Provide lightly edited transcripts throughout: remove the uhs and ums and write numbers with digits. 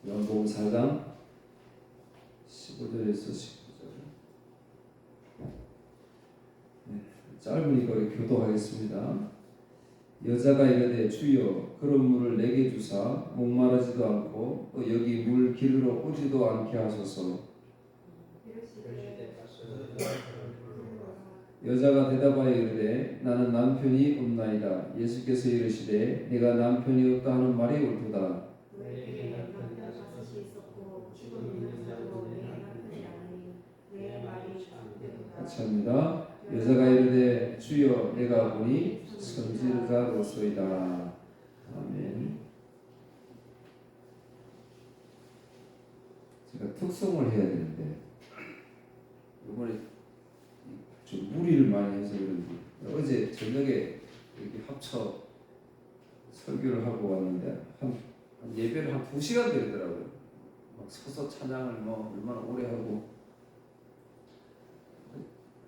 요한복음 4장 15절에서 19절. 짧으니까 우리 교도하겠습니다. 여자가 이르되 주여 그런 물을 내게 주사 목마르지도 않고 또 여기 물 길으로 오지도 않게 하소서. 여자가 대답하여 이르되 나는 남편이 없나이다. 예수께서 이르시되 네가 남편이 없다 하는 말이 옳도다. 같이 합니다. 여자가 이르되 주여 내가 보니 선지자로소이다. 아멘. 제가 특송을 해야 되는데 이번에 좀 무리를 많이 해서 그런지 어제 저녁에 이렇게 합쳐 설교를 하고 왔는데 한 예배를 한 2시간 되더라고요. 막 서서 찬양을 뭐 얼마나 오래 하고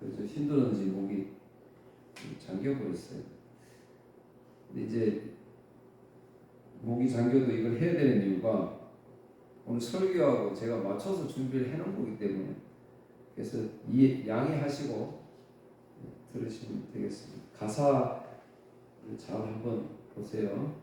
그래서 힘들었는지 목이 잠겨버렸어요. 근데 이제 목이 잠겨도 이걸 해야 되는 이유가 오늘 설교하고 제가 맞춰서 준비를 해놓은 거기 때문에 그래서 양해하시고 들으시면 되겠습니다. 가사를 잘 한번 보세요.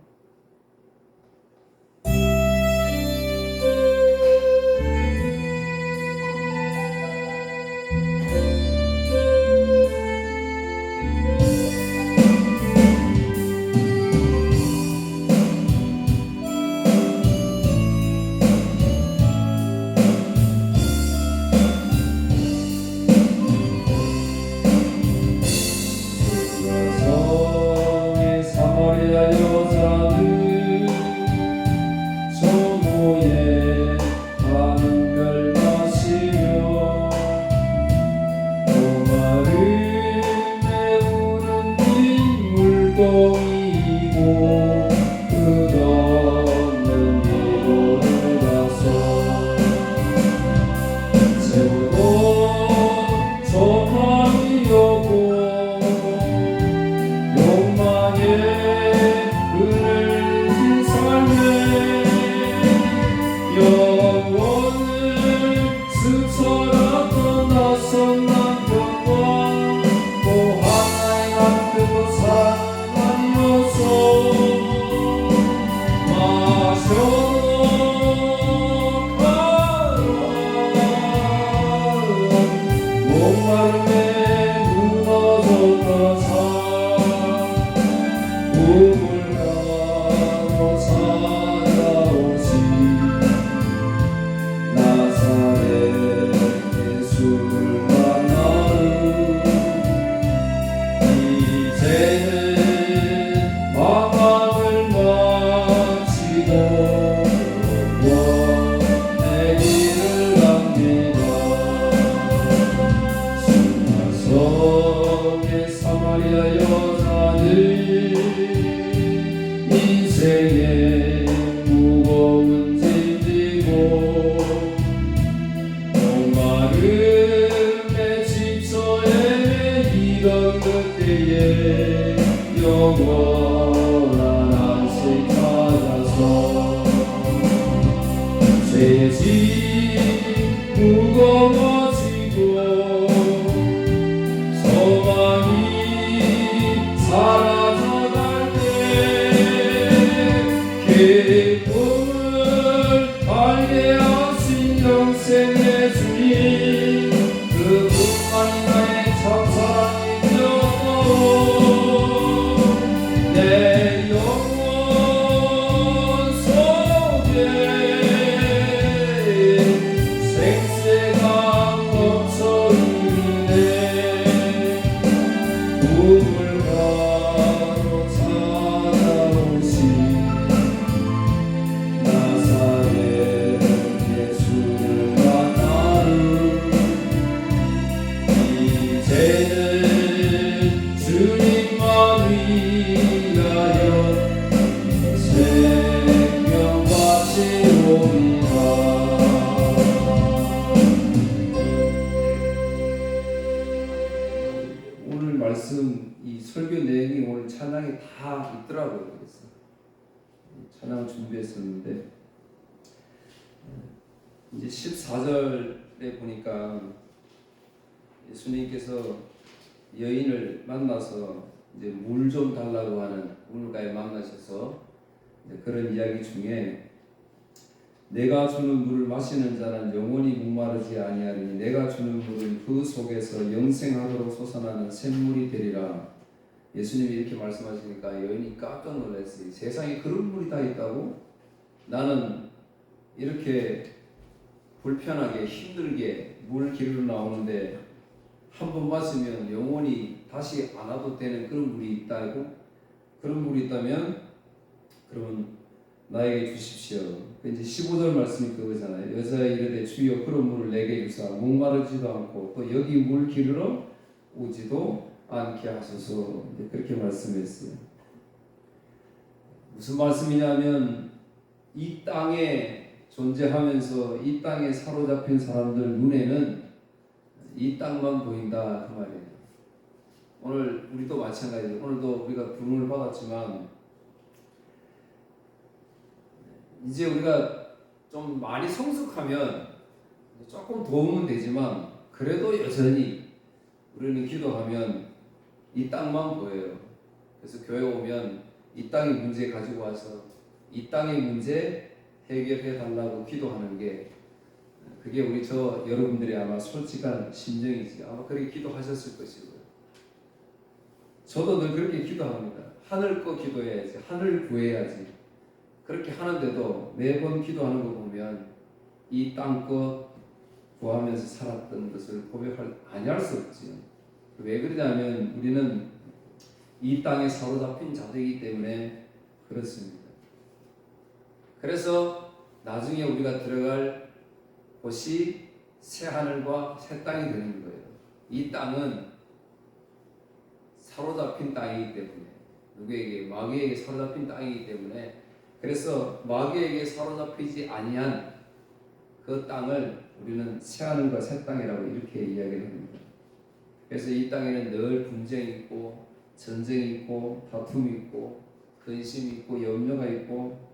이 설교 내용이 오늘 찬양에 다 있더라고요. 그래서 찬양을 준비했었는데 이제 14절에 보니까 예수님께서 여인을 만나서 이제 물 좀 달라고 하는 우물가에 만나셔서 그런 이야기 중에 내가 주는 물을 마시는 자는 영원히 목마르지 아니하리니 내가 주는 물은 그 속에서 영생하도록 솟아나는 샘물이 되리라. 예수님이 이렇게 말씀하시니까 여인이 깜짝 놀랐어요. 세상에 그런 물이 다 있다고? 나는 이렇게 불편하게 힘들게 물 기르러 나오는데 한 번 마시면 영원히 다시 안 와도 되는 그런 물이 있다고? 그런 물이 있다면 그러면 나에게 주십시오. 이제 15절 말씀이 그거잖아요. 여자가 이르되 주여 그런 물을 내게 주사 목마르지도 않고 또 여기 물 기르러 오지도 않게 하소서. 그렇게 말씀했어요. 무슨 말씀이냐면 이 땅에 존재하면서 이 땅에 사로잡힌 사람들 눈에는 이 땅만 보인다 그 말이에요. 오늘 우리도 마찬가지예요. 오늘도 우리가 부름을 받았지만 이제 우리가 좀 많이 성숙하면 조금 도움은 되지만 그래도 여전히 우리는 기도하면 이 땅만 보여요. 그래서 교회 오면 이 땅의 문제 가지고 와서 이 땅의 문제 해결해 달라고 기도하는 게 그게 우리 여러분들이 아마 솔직한 심정이지. 아마 그렇게 기도하셨을 것이고요. 저도 늘 그렇게 기도합니다. 하늘 거 기도해야지. 하늘 구해야지. 그렇게 하는데도 매번 기도하는 거 보면 이 땅껏 구하면서 살았던 것을 아니할 수 없지요. 왜 그러냐면 우리는 이 땅에 사로잡힌 자들이기 때문에 그렇습니다. 그래서 나중에 우리가 들어갈 곳이 새 하늘과 새 땅이 되는 거예요. 이 땅은 사로잡힌 땅이기 때문에 누구에게 마귀에게 사로잡힌 땅이기 때문에 그래서 마귀에게 사로잡히지 아니한 그 땅을 우리는 새하늘과 새 땅이라고 이렇게 이야기를 합니다. 그래서 이 땅에는 늘 분쟁이 있고 전쟁이 있고 다툼이 있고 근심이 있고 염려가 있고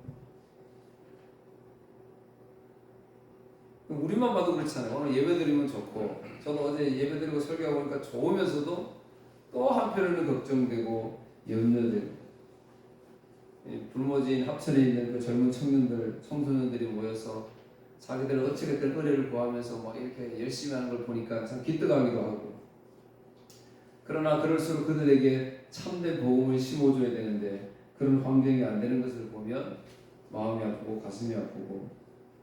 우리만 봐도 그렇잖아요. 오늘 예배드리면 좋고 저도 어제 예배드리고 설교하고 보니까 좋으면서도 또 한편으로는 걱정되고 염려되고 불모진 합천에 있는 그 젊은 청소년들이 모여서 자기들 어찌됐든 은혜를 구하면서 막 이렇게 열심히 하는 걸 보니까 참 기특하기도 하고 그러나 그럴수록 그들에게 참된 복음을 심어줘야 되는데 그런 환경이 안 되는 것을 보면 마음이 아프고 가슴이 아프고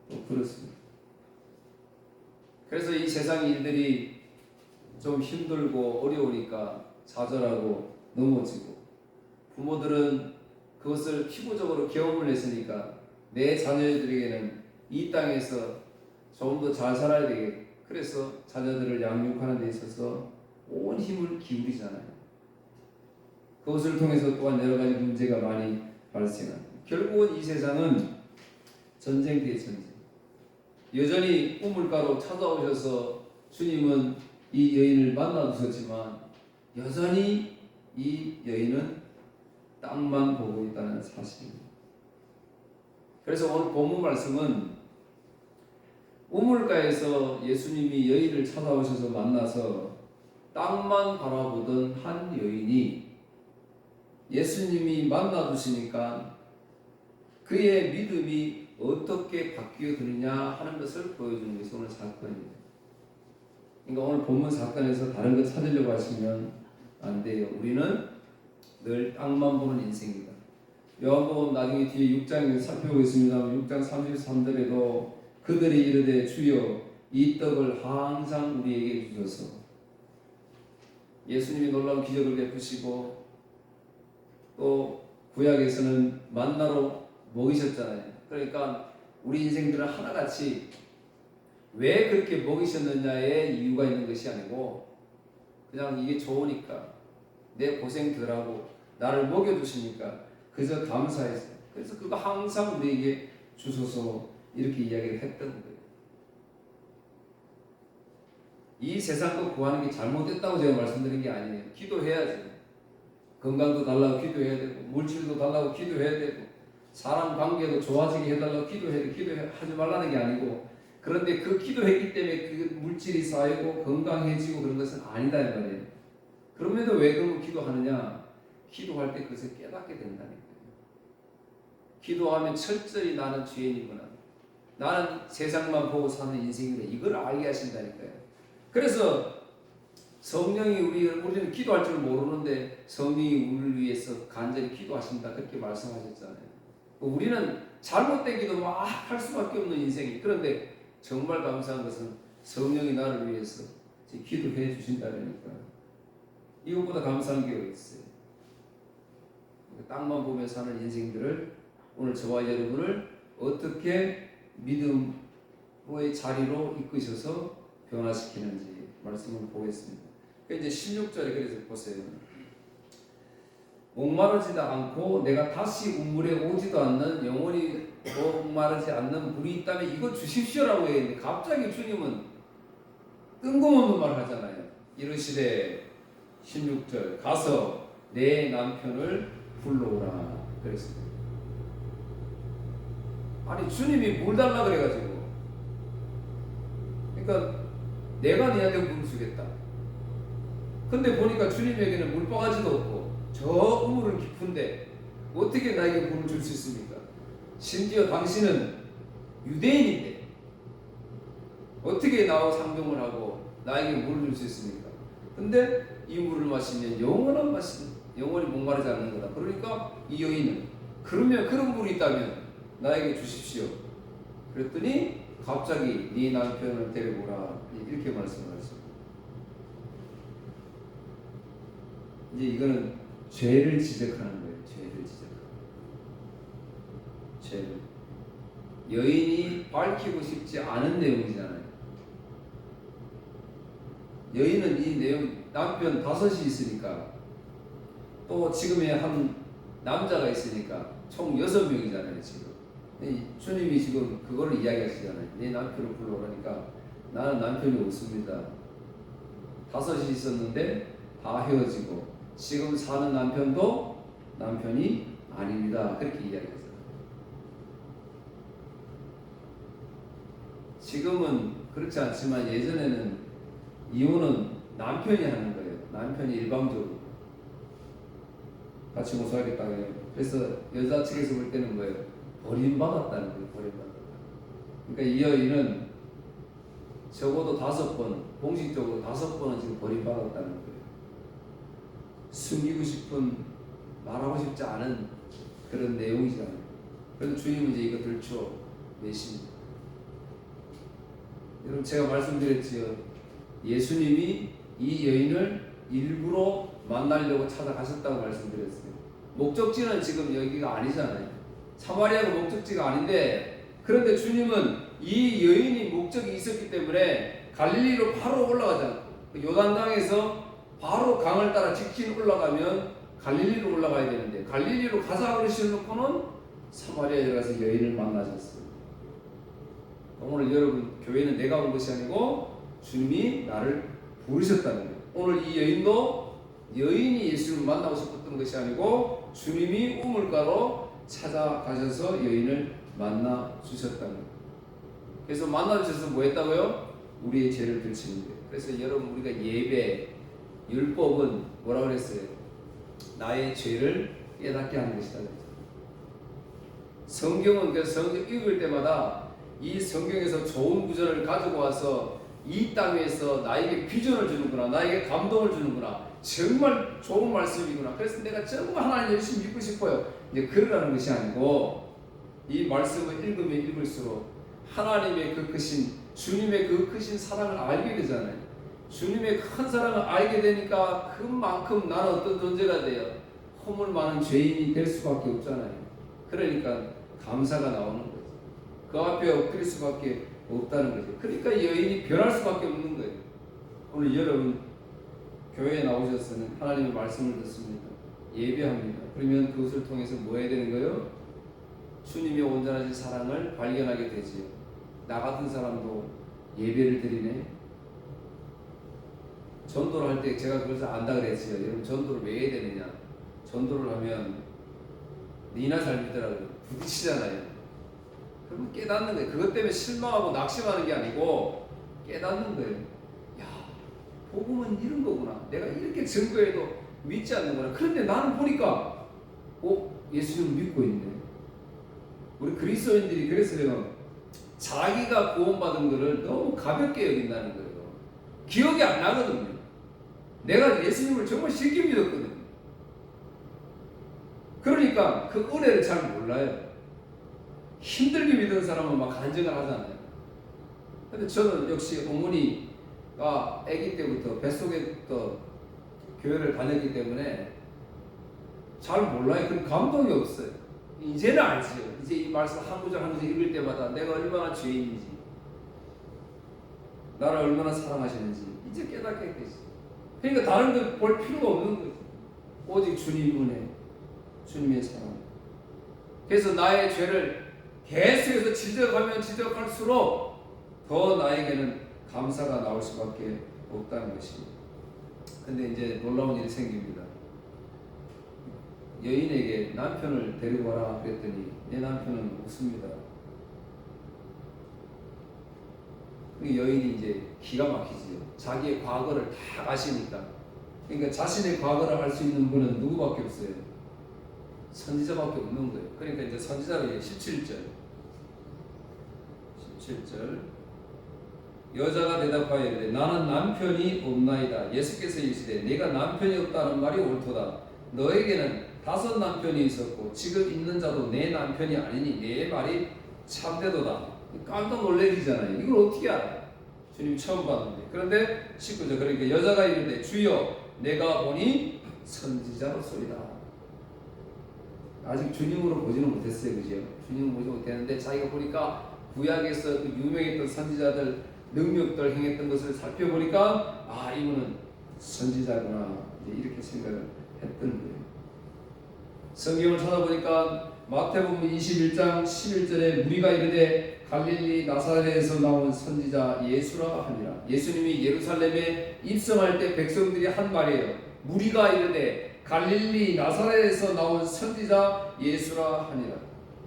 또 그렇습니다. 그래서 이 세상 일들이 좀 힘들고 어려우니까 좌절하고 넘어지고 부모들은 그것을 피부적으로 경험을 했으니까 내 자녀들에게는 이 땅에서 좀 더 잘 살아야 되겠고 그래서 자녀들을 양육하는 데 있어서 온 힘을 기울이잖아요. 그것을 통해서 또한 여러 가지 문제가 많이 발생합니다. 결국은 이 세상은 전쟁 뒤에 전쟁. 여전히 우물가로 찾아오셔서 주님은 이 여인을 만나주셨지만 여전히 이 여인은 땅만 보고 있다는 사실입니다. 그래서 오늘 본문 말씀은 우물가에서 예수님이 여인을 찾아오셔서 만나서 땅만 바라보던 한 여인이 예수님이 만나주시니까 그의 믿음이 어떻게 바뀌어드느냐 하는 것을 보여주는 것이 오늘 사건입니다. 그러니까 오늘 본문 사건에서 다른 것 찾으려고 하시면 안 돼요. 우리는 늘 땅만 보는 인생이다. 요한복음 나중에 뒤에 6장에 살펴보겠습니다. 6장 33절에도 그들이 이르되 주여 이 떡을 항상 우리에게 주소서. 예수님이 놀라운 기적을 베푸시고 또 구약에서는 만나로 먹이셨잖아요. 그러니까 우리 인생들은 하나같이 왜 그렇게 먹이셨느냐에 이유가 있는 것이 아니고 그냥 이게 좋으니까 내 고생 덜하고 나를 먹여주시니까 그저 감사했어요. 그래서 그거 항상 우리에게 주소서 이렇게 이야기를 했던 거예요. 이 세상 거 구하는 게 잘못됐다고 제가 말씀드린 게 아니에요. 기도해야지. 건강도 달라고 기도해야 되고 물질도 달라고 기도해야 되고 사람 관계도 좋아지게 해달라고 기도하지 말라는 게 아니고 그런데 그 기도했기 때문에 그 물질이 쌓이고 건강해지고 그런 것은 아니다 이 말이에요. 그럼에도 왜 그러면 기도하느냐? 기도할 때 그것을 깨닫게 된다니까요. 기도하면 철저히 나는 죄인이구나. 나는 세상만 보고 사는 인생이구나. 이걸 알게 하신다니까요. 그래서 성령이 우리는 기도할 줄 모르는데 성령이 우리를 위해서 간절히 기도하신다. 그렇게 말씀하셨잖아요. 우리는 잘못된 기도 막 할 수밖에 없는 인생이. 그런데 정말 감사한 것은 성령이 나를 위해서 기도해 주신다니까. 이것보다 감사한 게 어디 있어요? 땅만 보며 사는 인생들을 오늘 저와 여러분을 어떻게 믿음의 자리로 이끄셔서 변화시키는지 말씀을 보겠습니다. 이제 16절에 그래서 보세요. 목마르지도 않고 내가 다시 우물에 오지도 않는 영원히 목마르지 않는 물이 있다면 이거 주십시오라고 했는데 갑자기 주님은 뜬금없는 말을 하잖아요. 이르시되 16절 가서 내 남편을 불러오라 그랬습니다. 아니 주님이 물 달라 그래가지고 그러니까 내가 너한테 물을 주겠다. 근데 보니까 주님에게는 물바가지도 없고 저 우물은 깊은데 어떻게 나에게 물을 줄 수 있습니까? 심지어 당신은 유대인인데 어떻게 나와 상종을 하고 나에게 물을 줄 수 있습니까? 근데 이 물을 마시면 영원한 맛이 영원히 목마르지 않는 거다. 그러니까 이 여인은 그러면 그런 물이 있다면 나에게 주십시오. 그랬더니 갑자기 네 남편을 데려오라 이렇게 말씀하셨습니다. 이제 이거는 죄를 지적하는 거예요. 죄를 지적하는. 죄를. 여인이 밝히고 싶지 않은 내용이잖아요. 여인은 이 내용 남편 5이 있으니까 또 지금의 한 남자가 있으니까 총 6명이잖아요. 지금 주님이 지금 그거를 이야기하시잖아요. 내 남편을 불러오라니까 나는 남편이 없습니다. 5이 있었는데 다 헤어지고 지금 사는 남편도 남편이 아닙니다. 그렇게 이야기했어요. 지금은 그렇지 않지만 예전에는 이혼은 남편이 하는 거예요. 남편이 일방적으로 같이 모셔야겠다고 해요. 그래서 여자 측에서 볼 때는 뭐예요? 버림받았다는 거예요. 버림받았다. 그러니까 이 여인은 적어도 5번, 공식적으로 5번은 지금 버림받았다는 거예요. 숨기고 싶은, 말하고 싶지 않은 그런 내용이잖아요. 그래서 주님은 이제 이거 들춰내십니다. 여러분 제가 말씀드렸지요. 예수님이 이 여인을 일부러 만나려고 찾아가셨다고 말씀드렸어요. 목적지는 지금 여기가 아니잖아요. 사마리아가 목적지가 아닌데 그런데 주님은 이 여인이 목적이 있었기 때문에 갈릴리로 바로 올라가잖아요. 요단강에서 바로 강을 따라 직진 올라가면 갈릴리로 올라가야 되는데 갈릴리로 가자 그러시놓고는 사마리아에 들어가서 여인을 만나셨어요. 오늘 여러분 교회는 내가 온 것이 아니고 주님이 나를 부르셨다는 거예요. 오늘 이 여인도 여인이 예수를 만나고 싶었던 것이 아니고 주님이 우물가로 찾아가셔서 여인을 만나 주셨다는 거예요. 그래서 만나 주셔서 뭐 했다고요? 우리의 죄를 들치는 거예요. 그래서 여러분 우리가 예배 율법은 뭐라고 그랬어요? 나의 죄를 깨닫게 하는 것이다. 성경은 그래서 성경 읽을 때마다 이 성경에서 좋은 구절을 가지고 와서 이 땅에서 나에게 비전을 주는구나, 나에게 감동을 주는구나, 정말 좋은 말씀이구나. 그래서 내가 정말 하나님 열심히 믿고 싶어요. 이제 그러라는 것이 아니고 이 말씀을 읽으면 읽을수록 하나님의 그 크신 주님의 그 크신 사랑을 알게 되잖아요. 주님의 큰 사랑을 알게 되니까 그만큼 나는 어떤 존재가 돼요? 허물 많은 죄인이 될 수밖에 없잖아요. 그러니까 감사가 나오는 거예요. 그 앞에 엎드릴 수밖에 없다는 거죠. 그러니까 여인이 변할 수밖에 없는 거예요. 오늘 여러분 교회에 나오셔서는 하나님의 말씀을 듣습니다. 예배합니다. 그러면 그것을 통해서 뭐 해야 되는 거예요? 주님의 온전하신 사랑을 발견하게 되지요. 나 같은 사람도 예배를 드리네. 전도를 할 때 제가 그것을 안다 그랬어요. 여러분 전도를 왜 해야 되느냐? 전도를 하면 니나 잘 믿더라고요. 부딪히잖아요. 그러면 깨닫는 거예요. 그것 때문에 실망하고 낙심하는 게 아니고 깨닫는 거예요. 야, 복음은 이런 거구나. 내가 이렇게 증거해도 믿지 않는구나. 그런데 나는 보니까 예수님을 믿고 있네. 우리 그리스도인들이 그래서 내가 자기가 구원받은 것을 너무 가볍게 여긴다는 거예요. 기억이 안 나거든요. 내가 예수님을 정말 쉽게 믿었거든요. 그러니까 그 은혜를 잘 몰라요. 힘들게 믿은 사람은 막 간증을 하잖아요. 근데 저는 역시 어머니가 아기 때부터 뱃속에부터 교회를 다녔기 때문에 잘 몰라요. 그런 감동이 없어요. 이제는 알지요. 이제 이 말씀 한 구절 한 구절 읽을 때마다 내가 얼마나 죄인인지, 나를 얼마나 사랑하시는지 이제 깨닫게 되지. 그러니까 다른 걸 볼 필요가 없는 거지. 오직 주님 은혜, 주님의 사랑. 그래서 나의 죄를 계속해서 지적하면 지적할수록 더 나에게는 감사가 나올 수밖에 없다는 것입니다. 근데 이제 놀라운 일이 생깁니다. 여인에게 남편을 데리고 와라 그랬더니 내 남편은 없습니다. 여인이 이제 기가 막히지요. 자기의 과거를 다 아시니까. 그러니까 자신의 과거를 알 수 있는 분은 누구밖에 없어요? 선지자밖에 없는 거예요. 그러니까 이제 선지자로 17절 여자가 대답하여 이르되 나는 남편이 없나이다. 예수께서 이르시되 네가 남편이 없다는 말이 옳도다. 너에게는 5 남편이 있었고 지금 있는 자도 내 남편이 아니니 내 말이 참되도다. 깜짝 놀래기잖아요. 이걸 어떻게 알아요? 주님 처음 봤는데. 그런데 19절 그러니까 여자가 이르되 주여 내가 보니 선지자로소이다. 아직 주님으로 보지는 못했어요. 그죠? 주님을 보지 못했는데 자기가 보니까 구약에서 그 유명했던 선지자들 능력들 행했던 것을 살펴보니까 이분은 선지자구나 이렇게 생각을 했던 거예요. 성경을 찾아보니까 마태복음 21장 11절에 무리가 이르되 갈릴리 나사렛에서 나온 선지자 예수라 하니라. 예수님이 예루살렘에 입성할 때 백성들이 한 말이에요. 무리가 이르되 갈릴리 나사렛에서 나온 선지자 예수라 하니라.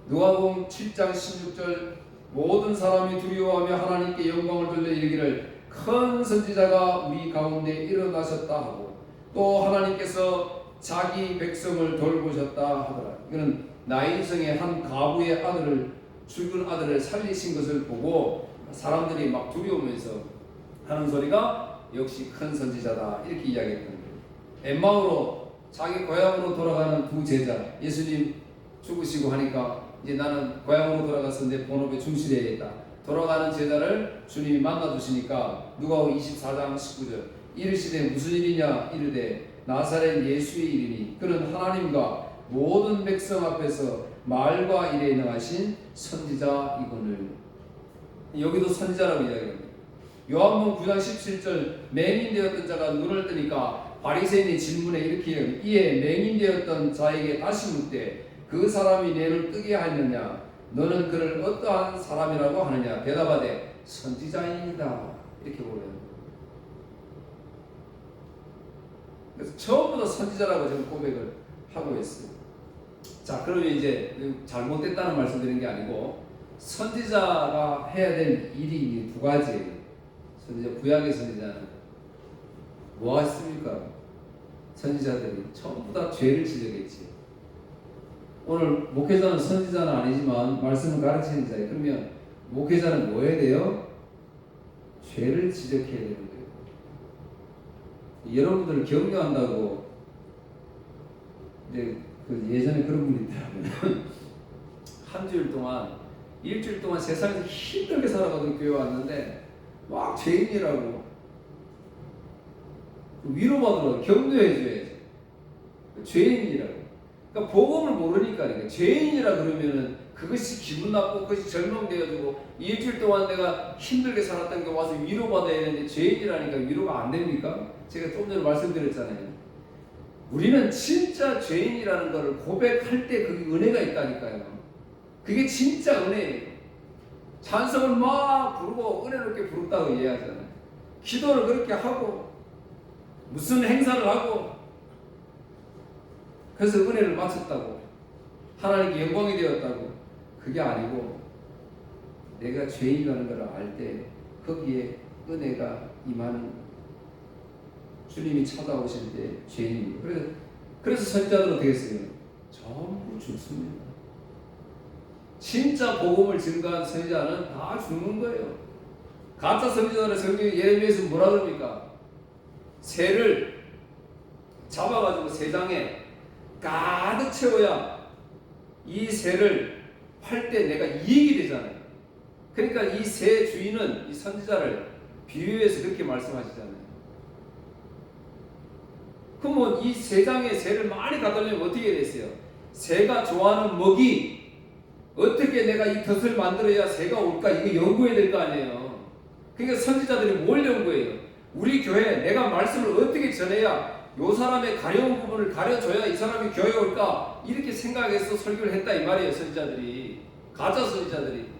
누가복음 7장 16절 모든 사람이 두려워하며 하나님께 영광을 돌려 이르기를 큰 선지자가 우리 가운데 일어나셨다 하고 또 하나님께서 자기 백성을 돌보셨다 하더라. 이거는 나인성의 한 가부의 아들을 죽은 아들을 살리신 것을 보고 사람들이 막 두려우면서 하는 소리가 역시 큰 선지자다 이렇게 이야기했던 거예요. 엠마오로 자기 고향으로 돌아가는 두 제자, 예수님 죽으시고 하니까 이제 나는 고향으로 돌아가서 내 본업에 충실해야겠다. 돌아가는 제자를 주님이 만나주시니까 누가복음 24장 19절 이르시되 무슨 일이냐 이르되 나사렛 예수의 일이니 그는 하나님과 모든 백성 앞에서 말과 일에 능하신 선지자이거늘. 여기도 선지자라고 이야기합니다. 요한복음 9장 17절 맹인되었던 자가 눈을 뜨니까 바리새인의 질문에 이렇게 이야기합니다. 이에 맹인되었던 자에게 다시 묻되 그 사람이 내 눈을 뜨게 하였느냐 너는 그를 어떠한 사람이라고 하느냐 대답하되 선지자이다 이렇게 보여요. 그래서 처음부터 선지자라고 지금 고백을 하고 있어요. 자, 그러면 이제 잘못됐다는 말씀드리는 게 아니고 선지자가 해야 될 일이 2가지예요. 선지자, 구약의 선지자는 뭐 했습니까? 선지자들이 전부 다 죄를 지적했지. 오늘 목회자는 선지자는 아니지만 말씀을 가르치는 자예요. 그러면 목회자는 뭐 해야 돼요? 죄를 지적해야 되는 거예요. 여러분들을 격려한다고 이제 예전에 그런 분이 있더라고요. 한 주일 동안, 일주일 동안 세상에서 힘들게 살아가던 교회 왔는데 막 죄인이라고 위로받으라고 격려해줘야지. 죄인이라고. 그러니까 복음을 모르니까 그러니까 죄인이라 그러면은 그것이 기분 나쁘고 그것이 절망되어지고 일주일 동안 내가 힘들게 살았던 게 와서 위로받아야 되는데 죄인이라니까 위로가 안 됩니까? 제가 좀 전에 말씀드렸잖아요. 우리는 진짜 죄인이라는 것을 고백할 때 그게 은혜가 있다니까요. 그게 진짜 은혜예요. 찬송을 막 부르고 은혜롭게 부른다고 이해하잖아요. 기도를 그렇게 하고 무슨 행사를 하고 그래서 은혜를 마쳤다고 하나님께 영광이 되었다고 그게 아니고 내가 죄인이라는 걸 알 때 거기에 은혜가 임하는 주님이 찾아오실 때 죄인입니다. 그래서 선지자들은 어떻게 했어요? 전부 죽습니다. 진짜 복음을 증거한 선지자는 다 죽는 거예요. 가짜 선지자를 성경에 예레미야에서 뭐라 그럽니까? 새를 잡아가지고 새장에 가득 채워야 이 새를 팔 때 내가 이익이 되잖아요. 그러니까 이 새 주인은 이 선지자를 비유해서 그렇게 말씀하시잖아요. 그러면 이 새장에 새를 많이 가두려면 어떻게 됐어요? 새가 좋아하는 먹이 어떻게 내가 이 덫을 만들어야 새가 올까? 이거 연구해야 될 거 아니에요. 그러니까 선지자들이 뭘 연구해요? 우리 교회 내가 말씀을 어떻게 전해야 요 사람의 가려운 부분을 가려줘야 이 사람이 교회에 올까? 이렇게 생각해서 설교를 했다 이 말이에요. 선지자들이. 가짜 선지자들이.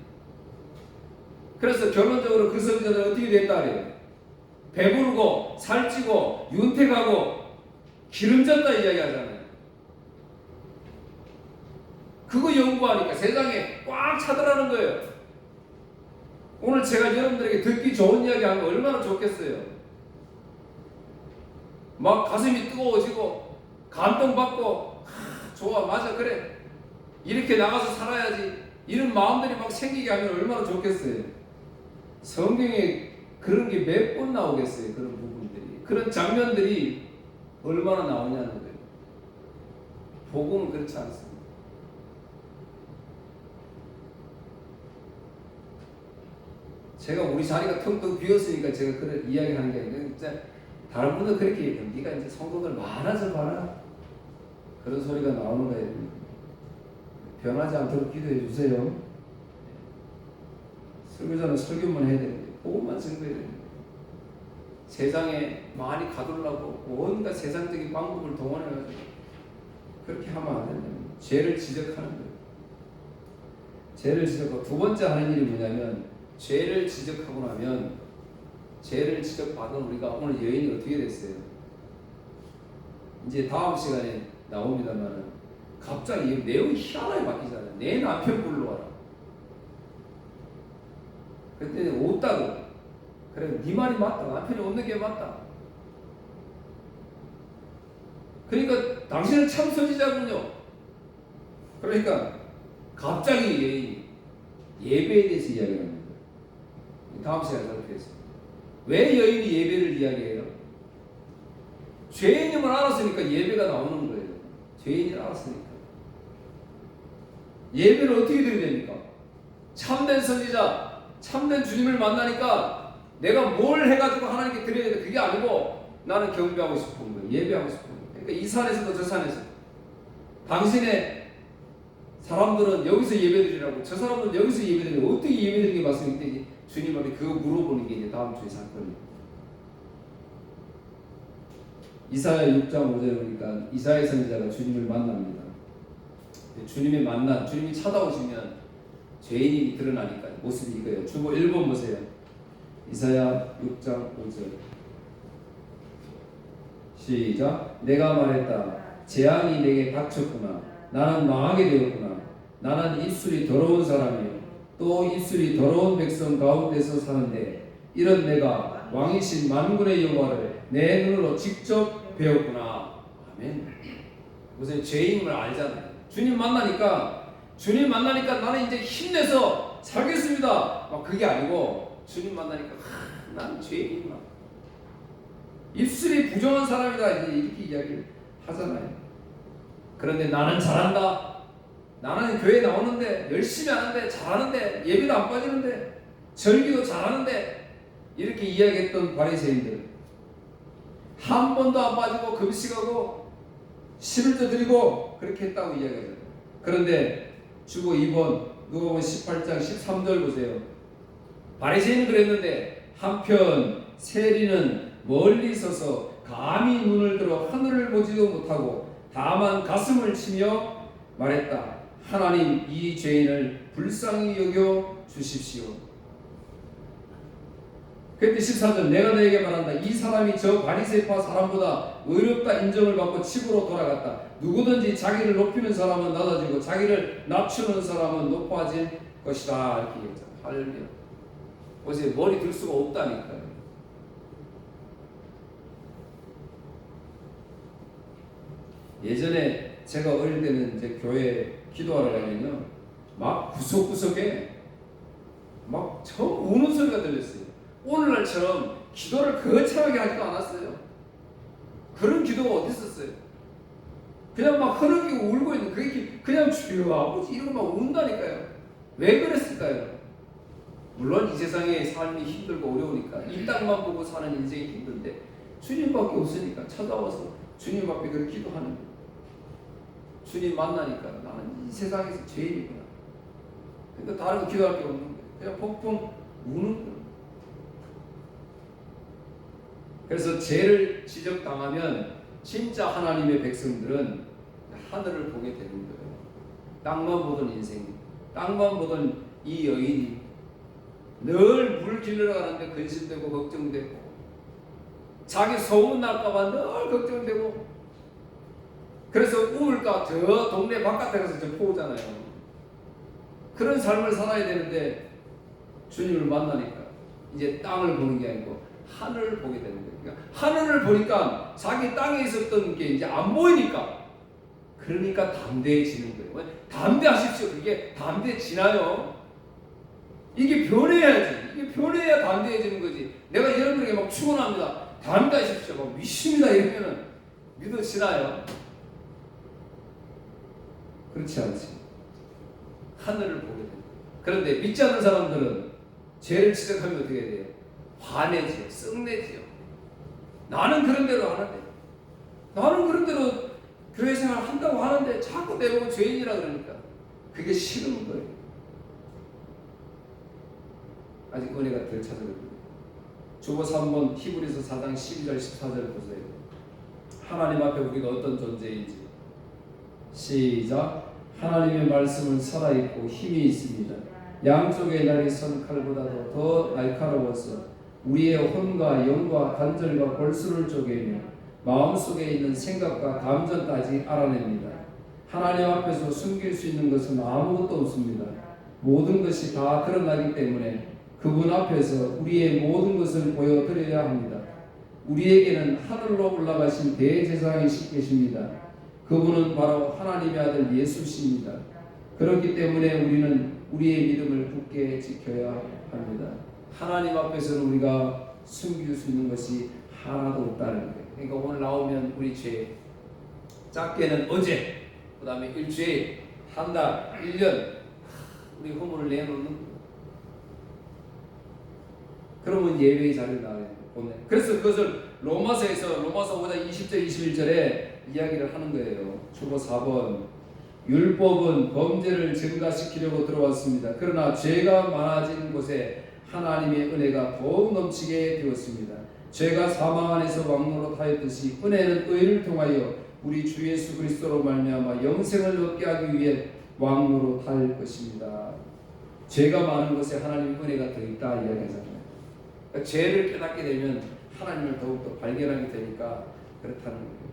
그래서 결론적으로 그 선지자들은 어떻게 됐다 그래요? 배부르고 살찌고 윤택하고 기름졌다 이야기하잖아요. 그거 연구하니까 세상에 꽉 차더라는 거예요. 오늘 제가 여러분들에게 듣기 좋은 이야기 하면 얼마나 좋겠어요. 막 가슴이 뜨거워지고 감동받고 좋아 맞아 그래 이렇게 나가서 살아야지 이런 마음들이 막 생기게 하면 얼마나 좋겠어요. 성경에 그런 게 몇 번 나오겠어요. 그런 부분들이 그런 장면들이 얼마나 나오냐는 거예요. 복음은 그렇지 않습니다. 제가 우리 자리가 텅텅 비었으니까 제가 그런 이야기하는 게 아니라 진짜 다른 분들 그렇게 얘기해요. 네가 이제 성도들 많아져 봐라. 그런 소리가 나오는 거예요. 변하지 않도록 기도해 주세요. 설교자는 설교만 해야 되는데 복음만 증거해야 되는데 세상에 많이 가두려고 온갖 세상적인 방법을 동원해가지고 그렇게 하면 안 된다. 죄를 지적하는 거예요. 죄를 지적하고 두 번째 하는 일이 뭐냐면 죄를 지적하고 나면 죄를 지적받은 우리가 오늘 여인이 어떻게 됐어요? 이제 다음 시간에 나옵니다만 갑자기 내용이 희한하게 바뀌잖아요. 내 남편 불러와라. 그랬더니 없다고. 그래 네 말이 맞다. 남편이 없는 게 맞다. 그러니까 당신은 참 선지자군요. 그러니까 갑자기 여인이 예배에 대해서 이야기합니다. 다음 시간에 살펴보겠습니다. 왜 여인이 예배를 이야기해요? 죄인임을 알았으니까 예배가 나오는 거예요. 죄인을 알았으니까. 예배를 어떻게 드려야 됩니까? 참된 선지자, 참된 주님을 만나니까 내가 뭘 해가지고 하나님께 드려야 돼. 그게 아니고 나는 경배하고 싶은 거예요. 예배하고 싶은 거예요. 그러니까 이 산에서도 저 산에서 당신의 사람들은 여기서 예배드리라고 저 사람들은 여기서 예배드리라고 어떻게 예배드리게 말씀인데 주님한테 그거 물어보는 게 이제 다음 주의 사건입니다. 이사야 6장 5절에 보니까 이사야 선지자가 주님을 만납니다. 주님이 만난 주님이 찾아오시면 죄인이 드러나니까 모습이 이거예요. 주보 1번 보세요. 이사야 6장 5절 시작. 내가 말했다. 재앙이 내게 닥쳤구나. 나는 망하게 되었구나. 나는 입술이 더러운 사람이요 또 입술이 더러운 백성 가운데서 사는데 이런 내가 왕이신 만군의 여호와를 내 눈으로 직접 배웠구나. 아멘. 무슨 죄인임을 알잖아요. 주님 만나니까 나는 이제 힘내서 살겠습니다. 막 그게 아니고 주님 만나니까 나는 죄인이구나. 입술이 부정한 사람이다 이렇게 이야기를 하잖아요. 그런데 나는 잘한다. 나는 교회 나오는데 열심히 하는데 잘하는데 예배도 안 빠지는데 절기도 잘하는데 이렇게 이야기했던 바리새인들 한 번도 안 빠지고 금식하고 11조 드리고 그렇게 했다고 이야기하잖아요. 그런데 주보 2번 누가복음 18장 13절 보세요. 바리새인은 그랬는데 한편 세리는 멀리 서서 감히 눈을 들어 하늘을 보지도 못하고 다만 가슴을 치며 말했다. 하나님 이 죄인을 불쌍히 여겨 주십시오. 그때 14절 내가 너에게 말한다. 이 사람이 저 바리새파 사람보다 의롭다 인정을 받고 집으로 돌아갔다. 누구든지 자기를 높이는 사람은 낮아지고 자기를 낮추는 사람은 높아질 것이다. 이렇게 얘기했잖아요. 할렐루야. 어제 머리 들 수가 없다니까요. 예전에 제가 어릴 때는 이제 교회 기도하러 가면요, 막 구석구석에 막 처음 우는 소리가 들렸어요. 오늘날처럼 기도를 거창하게 하지도 않았어요. 그런 기도가 어디 있었어요? 그냥 막 흐느끼고 울고 있는, 그게 그냥 주여 아버지 이러고 막 운다니까요. 왜 그랬을까요? 물론 이 세상의 삶이 힘들고 어려우니까 이 땅만 보고 사는 인생이 힘든데 주님밖에 없으니까 찾아와서 주님 앞에 그렇게 기도하는 거예요. 주님 만나니까 나는 이 세상에서 죄인이구나. 그러니까 다른 거 기도할 게 없는 거예요. 그냥 펑펑 우는 거예요. 그래서 죄를 지적당하면 진짜 하나님의 백성들은 하늘을 보게 되는 거예요. 땅만 보던 인생, 땅만 보던 이 여인이 늘 물 길러 가는데 근심되고 걱정되고, 자기 소문 날까봐 늘 걱정되고, 그래서 우울까 저 동네 바깥에 가서 저 포우잖아요. 그런 삶을 살아야 되는데 주님을 만나니까 이제 땅을 보는 게 아니고 하늘을 보게 되는 거예요. 그러니까 하늘을 보니까 자기 땅에 있었던 게 이제 안 보이니까, 그러니까 담대해지는 거예요. 담대하십시오. 그게 담대해지나요? 이게 변해야지. 이게 변해야 담대해지는 거지. 내가 여러분에게 막 축원합니다, 담대하십시오, 막 믿습니다 이러면은 믿어지나요? 그렇지 않지. 하늘을 보게 됩니다. 그런데 믿지 않는 사람들은 죄를 지적하면 어떻게 돼요? 화내지요, 썩내지요. 나는 그런 대로 하는데, 나는 그런 대로 교회 생활 한다고 하는데 자꾸 내보고 죄인이라 그러니까 그게 싫은 거예요. 아직 은혜가 덜 찾아오거든요. 주보서 한번 히브리서 4장 12절 14절을 보세요. 하나님 앞에 우리가 어떤 존재인지. 시작. 하나님의 말씀은 살아있고 힘이 있습니다. 양쪽에 날이 선 칼보다도 더 날카로워서 우리의 혼과 영과 관절과 골수를 쪼개며 마음속에 있는 생각과 감정까지 알아냅니다. 하나님 앞에서 숨길 수 있는 것은 아무것도 없습니다. 모든 것이 다 드러나기 때문에 그분 앞에서 우리의 모든 것을 보여드려야 합니다. 우리에게는 하늘로 올라가신 대제사장이시 계십니다. 그분은 바로 하나님의 아들 예수십니다. 그렇기 때문에 우리는 우리의 믿음을 굳게 지켜야 합니다. 하나님 앞에서는 우리가 숨길 수 있는 것이 하나도 없다는 거예요. 그러니까 오늘 나오면 우리 죄, 작게는 어제, 그 다음에 일주일, 한 달, 1년 우리 허물을 내놓는 거예요. 그러면 예배의 자리를 나와요. 그래서 그것을 로마서에서 로마서 5장 20절 21절에 이야기를 하는 거예요. 주보 4번. 율법은 범죄를 증가시키려고 들어왔습니다. 그러나 죄가 많아진 곳에 하나님의 은혜가 더욱 넘치게 되었습니다. 죄가 사망 안에서 왕노로 하였듯이 은혜는 의를 통하여 우리 주 예수 그리스도로 말미암아 영생을 얻게 하기 위해 왕노로 할 것입니다. 죄가 많은 곳에 하나님의 은혜가 더 있다 이야기하잖아요. 그러니까 죄를 깨닫게 되면 하나님을 더욱더 발견하게 되니까 그렇다는 거예요.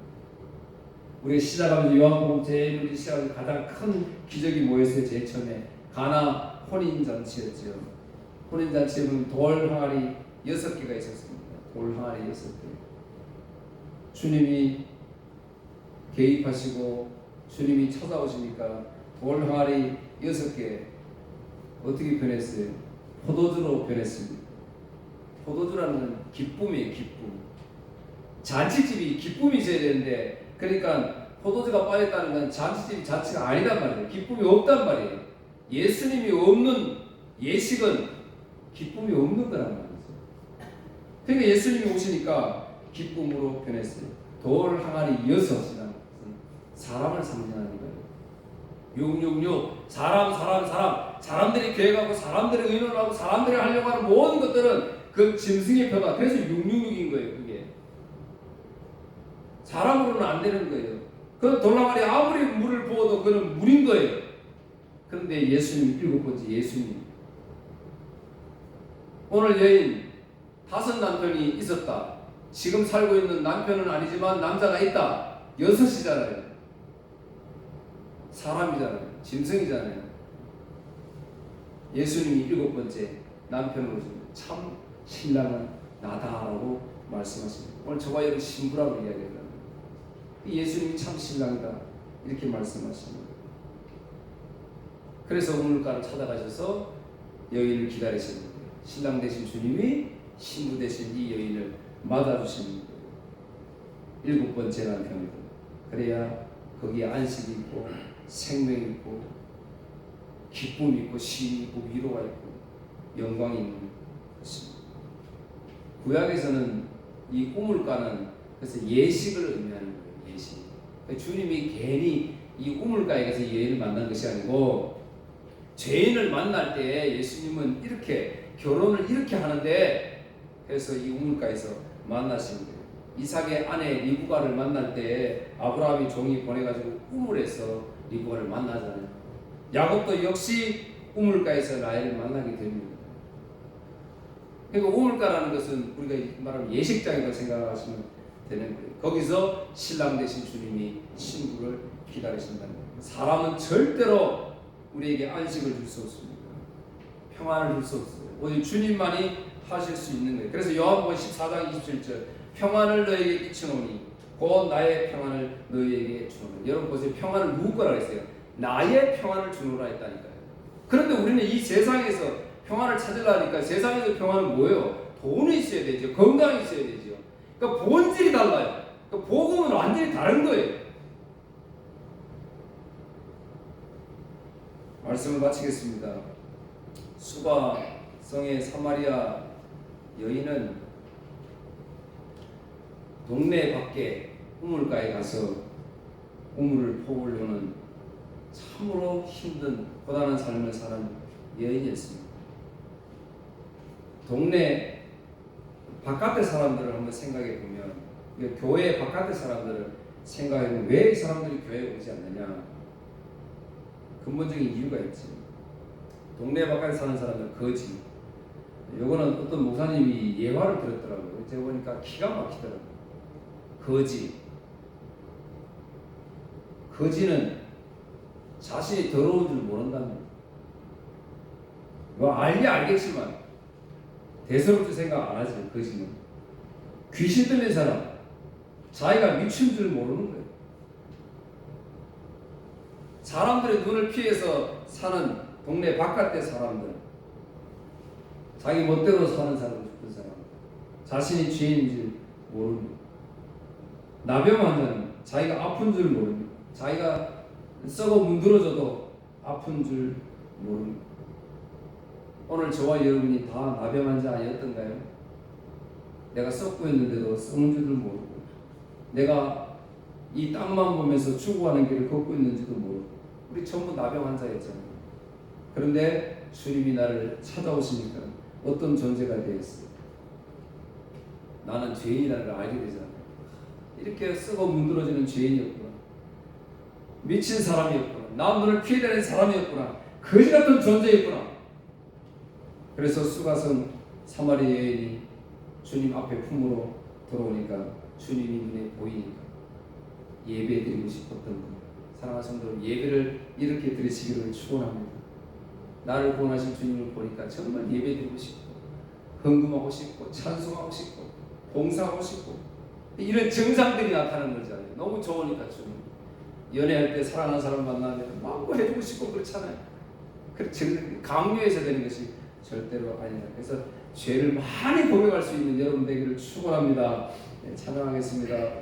우리 시작하면서 요한복음 제일 시작하면서 가장 큰 기적이 뭐였어요? 제일 처음에 가나 혼인잔치였죠. 혼인잔치에 보면 돌 항아리 6개가 있었습니다. 돌 항아리 6개. 주님이 개입하시고 주님이 찾아오시니까 돌 항아리 6개 어떻게 변했어요? 포도주로 변했습니다. 포도주라는 건 기쁨이에요. 기쁨. 잔치집이 기쁨이 있어야 되는데, 그러니까 포도주가 빠졌다는 건 잔치집이 잔치가 아니란 말이에요. 기쁨이 없단 말이에요. 예수님이 없는 예식은 기쁨이 없는 거란 말이죠. 그러니까 예수님이 오시니까 기쁨으로 변했어요. 돌 항아리 6이라는 것은 사람을 상징하는 거예요. 666 사람들이 계획하고 사람들이 의논하고 사람들이 하려고 하는 모든 것들은 그 짐승의 표가, 그래서 666인 거예요. 그게 사람으로는 안 되는 거예요. 그 돌항아리 아무리 물을 부어도 그는 물인 거예요. 그런데 예수님 7번째 예수님. 오늘 여인 5 남편이 있었다. 지금 살고 있는 남편은 아니지만 남자가 있다. 6이잖아요. 사람이잖아요. 짐승이잖아요. 예수님이 7번째 남편으로 참 신랑은 나다라고 말씀하십니다. 오늘 저와 여러분 신부라고 이야기합니다. 예수님이 참 신랑이다 이렇게 말씀하십니다. 그래서 우물가를 찾아가셔서 여인을 기다리시는 거예요. 신랑 되신 주님이 신부 되신 이 여인을 맞아주시는 거예요. 7번째 남편이다. 그래야 거기에 안식이 있고 생명이 있고 기쁨이 있고 시인이 있고 위로가 있고 영광이 있는 것입니다. 구약에서는 이 우물가는 그래서 예식을 의미하는 거예요. 예식. 주님이 괜히 이 우물가에 가서 여인을 만난 것이 아니고 죄인을 만날 때 예수님은 이렇게 결혼을 이렇게 하는데 그래서 이 우물가에서 만나신 거예요. 이삭의 아내 리브가를 만날 때 아브라함이 종이 보내가지고 우물에서 리브가를 만나잖아요. 야곱도 역시 우물가에서 라헬을 만나게 됩니다. 그러니까 우물가라는 것은 우리가 말하면 예식장이라고 생각하시면 되는 거예요. 거기서 신랑 되신 주님이 신부를 기다리신다는 거예요. 사람은 절대로 우리에게 안식을 줄 수 없습니다. 평안을 줄 수 없어요. 오직 주님만이 하실 수 있는 거예요. 그래서 요한복음 14장 27절 평안을 너에게 끼치노니 곧 나의 평안을 너희에게 주노라. 여러분 보세요. 평안을 누구 거라 했어요? 나의 평안을 주노라 했다니까요. 그런데 우리는 이 세상에서 평안을 찾으려니까 세상에서 평안은 뭐예요? 돈이 있어야 되죠. 건강이 있어야 되죠. 그러니까 본질이 달라요. 그러니까 복음은 완전히 다른 거예요. 말씀을 마치겠습니다. 수가성의 사마리아 여인은 동네 밖에 우물가에 가서 우물을 퍼오려는 참으로 힘든 고단한 삶을 사는 여인이었습니다. 동네 바깥의 사람들을 한번 생각해 보면, 교회 바깥의 사람들을 생각해 보면 왜 이 사람들이 교회에 오지 않느냐? 근본적인 이유가 있지. 동네 바깥에 사는 사람들 거지. 요거는 어떤 목사님이 예화를 들었더라고요. 제가 보니까 기가 막히더라고요. 거지. 거지는 자신이 더러운 줄 모른답니다. 뭐 알겠지만 대수롭게 생각 안 하지. 거지는 귀신 들린 사람, 자기가 미친 줄 모르는 거예요. 사람들의 눈을 피해서 사는 동네 바깥의 사람들, 자기 멋대로 사는 사람, 싶은 사람, 자신이 죄인인 줄 모릅니다. 나병 환자는 자기가 아픈 줄 모릅니다. 자기가 썩어 문드러져도 아픈 줄 모릅니다. 오늘 저와 여러분이 다 나병 환자 아니었던가요? 내가 썩고 있는데도 썩는 줄을 모르고, 내가 이 땅만 보면서 추구하는 길을 걷고 있는지도 모르고, 우리 전부 나병 환자였잖아요. 그런데 주님이 나를 찾아오시니까 어떤 존재가 되었어요? 나는 죄인이라는 걸 알게 되잖아요. 이렇게 썩어 문드러지는 죄인이었구나, 미친 사람이었구나, 남들을 피해다니는 사람이었구나, 거지 같은 존재였구나. 그래서 수가성 사마리아 여인이 주님 앞에 품으로 들어오니까 주님이 눈에 보이니까 예배드리고 싶었던 거예요. 사랑하는 성도, 예배를 이렇게 드리시기를 축원합니다. 나를 구원하신 주님을 보니까 정말 예배드리고 싶고, 헌금하고 싶고, 찬송하고 싶고, 봉사하고 싶고, 이런 증상들이 나타나는 거잖아요. 너무 좋으니까 주님. 연애할 때 사랑하는 사람 만나면 마음껏 해주고 싶고 그렇잖아요. 강요해서 되는 것이 절대로 아니다. 그래서 죄를 많이 고백할 수 있는 여러분 되기를 축원합니다. 네, 찬양하겠습니다.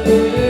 내